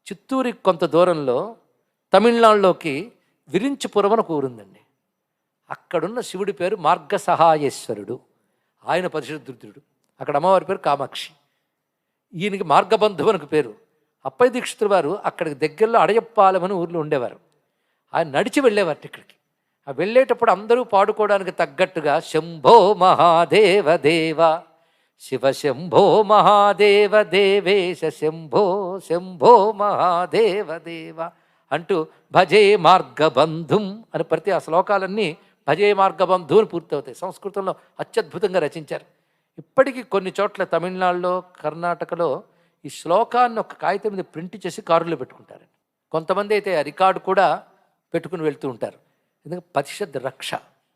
చిత్తూరికి కొంత దూరంలో తమిళనాడులోకి విరించిపురం అని ఒక ఊరుందండి. అక్కడున్న శివుడి పేరు మార్గసహాయేశ్వరుడు. ఆయన పరిశుద్ధుడు. అక్కడ అమ్మవారి పేరు కామాక్షి. ఈయనకి మార్గబంధువు అని పేరు. అప్పయ్య దీక్షితుల వారు అక్కడికి దగ్గరలో అడయప్పాలెం అని ఊర్లో ఉండేవారు. ఆయన నడిచి వెళ్ళేవారు ఇక్కడికి. ఆ వెళ్ళేటప్పుడు అందరూ పాడుకోవడానికి తగ్గట్టుగా శంభో మహాదేవ దేవ శివ శంభో మహాదేవ దేవేశ శంభో శంభో మహాదేవ దేవ అంటూ భజే మార్గబంధుం అని ప్రతి ఆ శ్లోకాలన్నీ భజే మార్గబంధు అని పూర్తవుతాయి. సంస్కృతంలో అత్యద్భుతంగా రచించారు. ఇప్పటికీ కొన్ని చోట్ల తమిళనాడులో, కర్ణాటకలో ఈ శ్లోకాన్ని ఒక కాగితం మీద ప్రింట్ చేసి కారులో పెట్టుకుంటారండి. కొంతమంది అయితే ఆ రికార్డు కూడా పెట్టుకుని వెళ్తూ ఉంటారు. ఎందుకంటే పరిషత్ రక్ష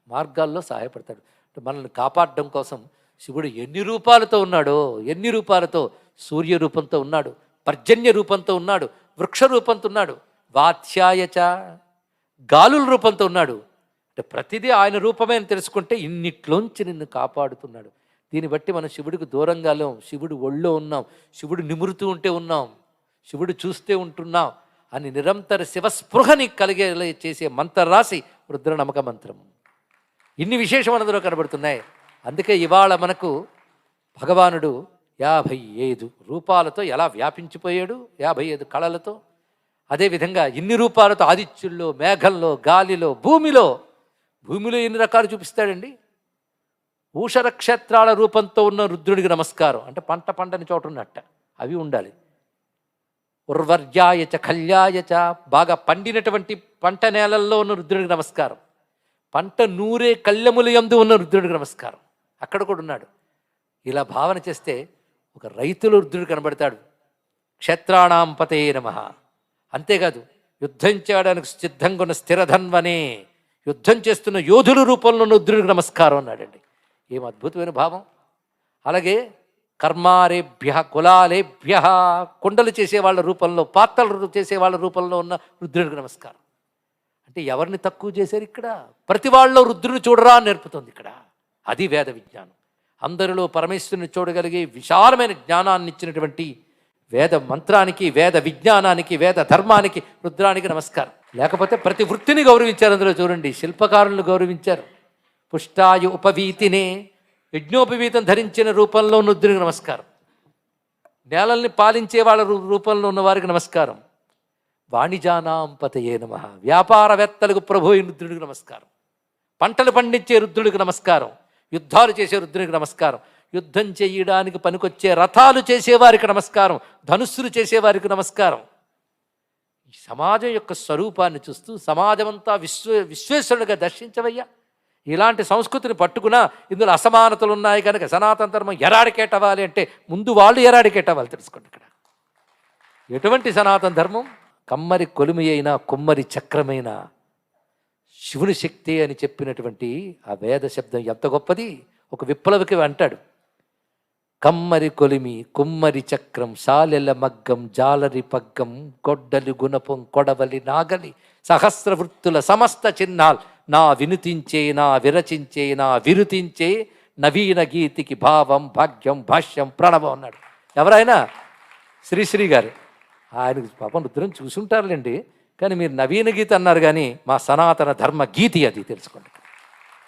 మార్గాల్లో సహాయపడతాడు. మనల్ని కాపాడడం కోసం శివుడు ఎన్ని రూపాలతో ఉన్నాడో, ఎన్ని రూపాలతో, సూర్య రూపంతో ఉన్నాడు, పర్జన్య రూపంతో ఉన్నాడు, వృక్ష రూపంతో ఉన్నాడు, వాత్స్యాయచ గాలుల రూపంతో ఉన్నాడు. అంటే ప్రతిదీ ఆయన రూపమే అని తెలుసుకుంటే ఇన్నిట్లోంచి నిన్ను కాపాడుతున్నాడు. దీన్ని బట్టి మనం శివుడికి దూరంగా లేం, శివుడు ఒళ్ళో ఉన్నాం, శివుడు నిమురుతూ ఉంటే ఉన్నాం, శివుడు చూస్తే ఉంటున్నాం అని నిరంతర శివస్పృహని కలిగేలా చేసే మంత్రరాశి రుద్రనమక మంత్రం. ఇన్ని విశేషం అందులో కనబడుతున్నాయి. అందుకే ఇవాళ మనకు భగవానుడు 55 రూపాలతో ఎలా వ్యాపించిపోయాడు, 55 కళలతో. అదేవిధంగా ఇన్ని రూపాలతో ఆదిత్యుల్లో, మేఘంలో, గాలిలో, భూమిలో ఎన్ని రకాలు చూపిస్తాడండి. ఊషరక్షేత్రాల రూపంతో ఉన్న రుద్రుడికి నమస్కారం అంటే పంట పండని చోట ఉన్నట్ట అవి ఉండాలి. ఉర్వర్యాయచ కళ్యాయచ బాగా పండినటువంటి పంట నేలల్లో ఉన్న రుద్రుడికి నమస్కారం. పంట నూరే కళ్యముల యందు ఉన్న రుద్రుడికి నమస్కారం. అక్కడ కూడా ఉన్నాడు. ఇలా భావన చేస్తే ఒక రైతుల రుద్రుడు కనబడతాడు. క్షేత్రాణాం పతయే నమః. అంతేకాదు యుద్ధం చేయడానికి సిద్ధంగా ఉన్న స్థిరధన్వనే యుద్ధం చేస్తున్న యోధుల రూపంలో ఉన్న రుద్రుడికి నమస్కారం అన్నాడండి. ఏం అద్భుతమైన భావం. అలాగే కర్మారేభ్య కులాలేభ్య కుండలు చేసేవాళ్ళ రూపంలో, పాత్రలు చేసేవాళ్ళ రూపంలో ఉన్న రుద్రుడికి నమస్కారం. అంటే ఎవరిని తక్కువ చేశారు ఇక్కడ? ప్రతి వాళ్ళలో రుద్రుని చూడరా అని నేర్పుతుంది ఇక్కడ. అది వేద విజ్ఞానం. అందరిలో పరమేశ్వరుని చూడగలిగే విశాలమైన జ్ఞానాన్ని ఇచ్చినటువంటి వేద మంత్రానికి, వేద విజ్ఞానానికి, వేద ధర్మానికి, రుద్రానికి నమస్కారం. లేకపోతే ప్రతి వృత్తిని గౌరవించారు. అందులో చూడండి, శిల్పకారులను గౌరవించారు. పుష్టాయు ఉపవీతినే యజ్ఞోపవీతం ధరించిన రూపంలో ఉన్న రుద్రునికి నమస్కారం. నేలల్ని పాలించే వాళ్ళ రూపంలో ఉన్న వారికి నమస్కారం. వాణిజానాం పతయే నమః. వ్యాపారవేత్తలకు ప్రభు అయిన రుద్రుడికి నమస్కారం. పంటలు పండించే రుద్రుడికి నమస్కారం. యుద్ధాలు చేసే రుద్రుడికి నమస్కారం. యుద్ధం చేయడానికి పనికొచ్చే రథాలు చేసేవారికి నమస్కారం. ధనుస్సులు చేసేవారికి నమస్కారం. ఈ సమాజం యొక్క స్వరూపాన్ని చూస్తూ సమాజమంతా విశ్వేశ్వరుడిగా దర్శించవయ్యా. ఇలాంటి సంస్కృతిని పట్టుకున్నా ఇందులో అసమానతలు ఉన్నాయి కనుక సనాతన ధర్మం ఎరాడికేటవ్వాలి అంటే ముందు వాళ్ళు ఎరాడికేటవ్వాలి. తెలుసుకోండి ఇక్కడ ఎటువంటి సనాతన ధర్మం. కమ్మరి కొలిమి అయినా కుమ్మరి చక్రమైన శివుని శక్తి అని చెప్పినటువంటి ఆ వేద శబ్దం ఎంత గొప్పది. ఒక విప్లవికి అంటాడు, కమ్మరి కొలిమి కుమ్మరి చక్రం సాలెల మగ్గం జాలరి పగ్గం గొడ్డలి గుణపం కొడవలి నాగలి సహస్ర వృత్తుల సమస్త చిహ్నాల్ నా వినుతించే నా విరచించే నా విరుతించే నవీన గీతికి భావం భాగ్యం భాష్యం ప్రణవం అన్నాడు. ఎవరైనా శ్రీశ్రీ గారు. ఆయనకు పాపం రుద్రం చూసుంటారులేండి, కానీ మీరు నవీన గీత అన్నారు. కానీ మా సనాతన ధర్మ గీతి అది తెలుసుకోండి.